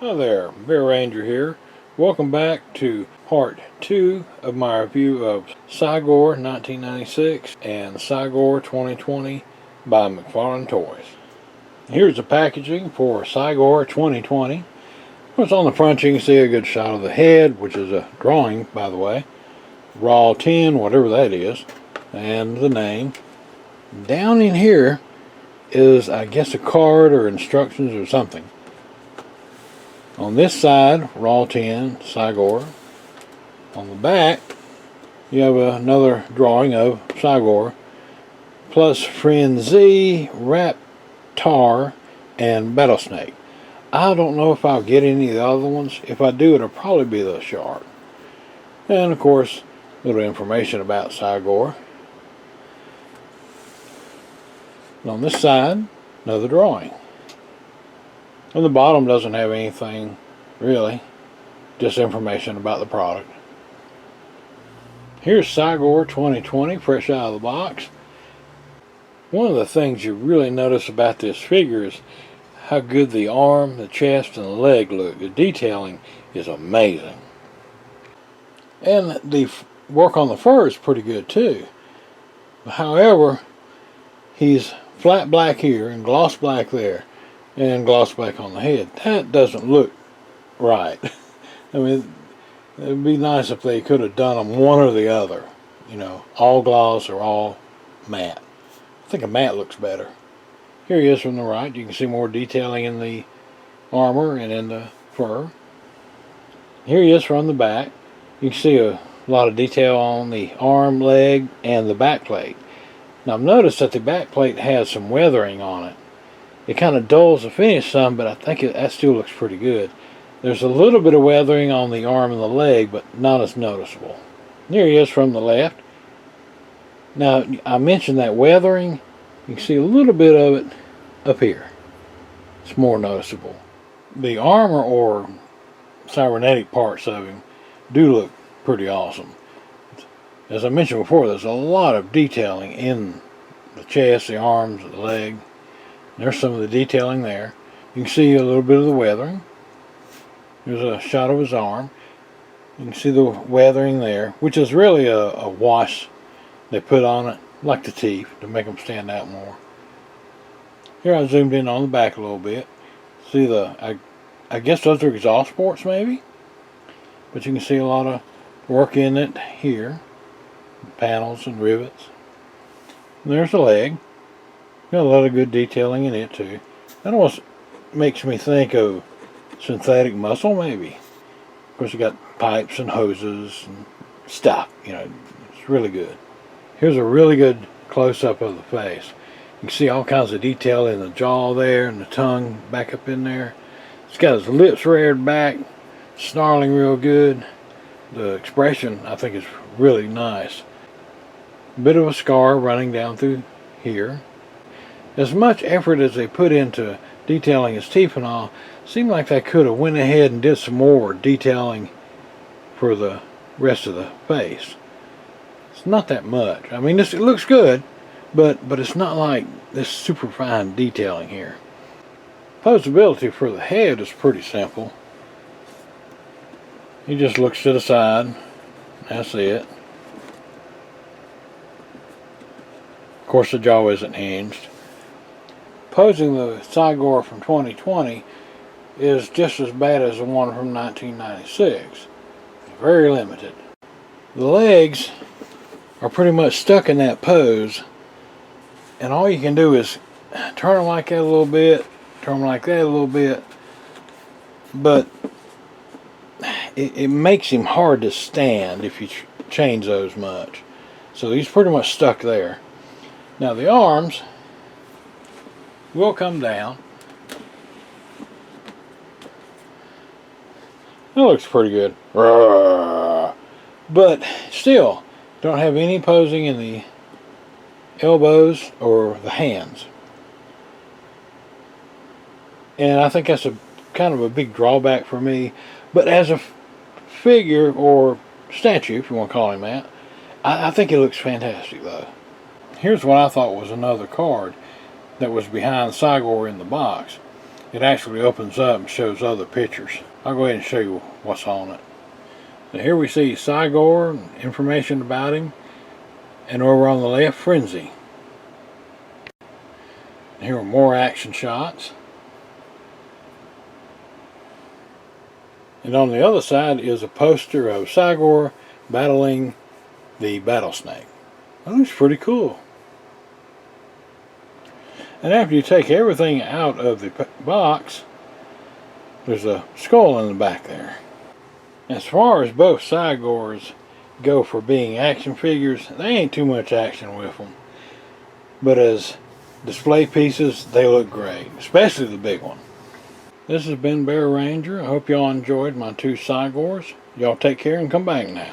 Hi there, Bear Ranger here. Welcome back to part 2 of my review of Cy-Gor 1996 and Cy-Gor 2020 by McFarland Toys. Here's the packaging for Cy-Gor 2020. What's on the front, you can see a good shot of the head, which is a drawing, by the way. Raw 10, whatever that is, and the name. Down in here is, I guess, a card or instructions or something. On this side, Raw 10, Cy-Gor. On the back, you have another drawing of Cy-Gor, plus Friend Z, Raptor, and Battlesnake. I don't know if I'll get any of the other ones. If I do, it'll probably be the shark. And of course, a little information about Cy-Gor. And on this side, another drawing. On the bottom doesn't have anything really, just information about the product. Here's Cy-Gor 2020 fresh out of the box. One of the things you really notice about this figure is how good the arm, the chest, and the leg look. The detailing is amazing. And the work on the fur is pretty good too. However, he's flat black here and gloss black there, and gloss black on the head. That doesn't look right. I mean, it would be nice if they could have done them one or the other. You know, all gloss or all matte. I think a matte looks better. Here he is from the right. You can see more detailing in the armor and in the fur. Here he is from the back. You can see a lot of detail on the arm, leg, and the back plate. Now I've noticed that the back plate has some weathering on it. It kind of dulls the finish some, but I think that still looks pretty good. There's a little bit of weathering on the arm and the leg, but not as noticeable. Here he is from the left. Now, I mentioned that weathering. You can see a little bit of it up here. It's more noticeable. The armor or cybernetic parts of him do look pretty awesome. As I mentioned before, there's a lot of detailing in the chest, the arms, the leg. There's some of the detailing there. You can see a little bit of the weathering. There's a shot of his arm. You can see the weathering there, which is really a wash they put on it, like the teeth, to make them stand out more. Here I zoomed in on the back a little bit. See the, I guess those are exhaust ports maybe? But you can see a lot of work in it here. Panels and rivets. And there's the leg. Got a lot of good detailing in it too. That almost makes me think of synthetic muscle maybe. Of course you got pipes and hoses and stuff. You know, it's really good. Here's a really good close-up of the face. You can see all kinds of detail in the jaw there and the tongue back up in there. It's got his lips reared back, snarling real good. The expression I think is really nice. A bit of a scar running down through here. As much effort as they put into detailing his teeth and all, seemed like they could have went ahead and did some more detailing for the rest of the face. It's not that much. I mean, it looks good, but it's not like this super fine detailing here. Posability for the head is pretty simple. He just looks to the side. That's it. Of course, the jaw isn't hinged. Posing the Cy-Gor from 2020 is just as bad as the one from 1996. Very limited. The legs are pretty much stuck in that pose, and all you can do is turn them like that a little bit, turn them like that a little bit, but it makes him hard to stand if you change those much. So he's pretty much stuck there. Now the arms will come down. That looks pretty good. But still, don't have any posing in the elbows or the hands. And I think that's a kind of a big drawback for me. But as a figure or statue, if you want to call him that, I think it looks fantastic though. Here's what I thought was another card that was behind Cy-Gor in the box. it actually opens up and shows other pictures. I'll go ahead and show you what's on it. So here we see Cy-Gor, information about him, and over on the left, Frenzy. Here are more action shots. And on the other side is a poster of Cy-Gor battling the battle snake. That looks pretty cool. And after you take everything out of the box, there's a skull in the back there. As far as both Cy-Gors go for being action figures, they ain't too much action with them. But as display pieces, they look great, especially the big one. This has been Bear Ranger. I hope y'all enjoyed my two Cy-Gors. Y'all take care and come back now.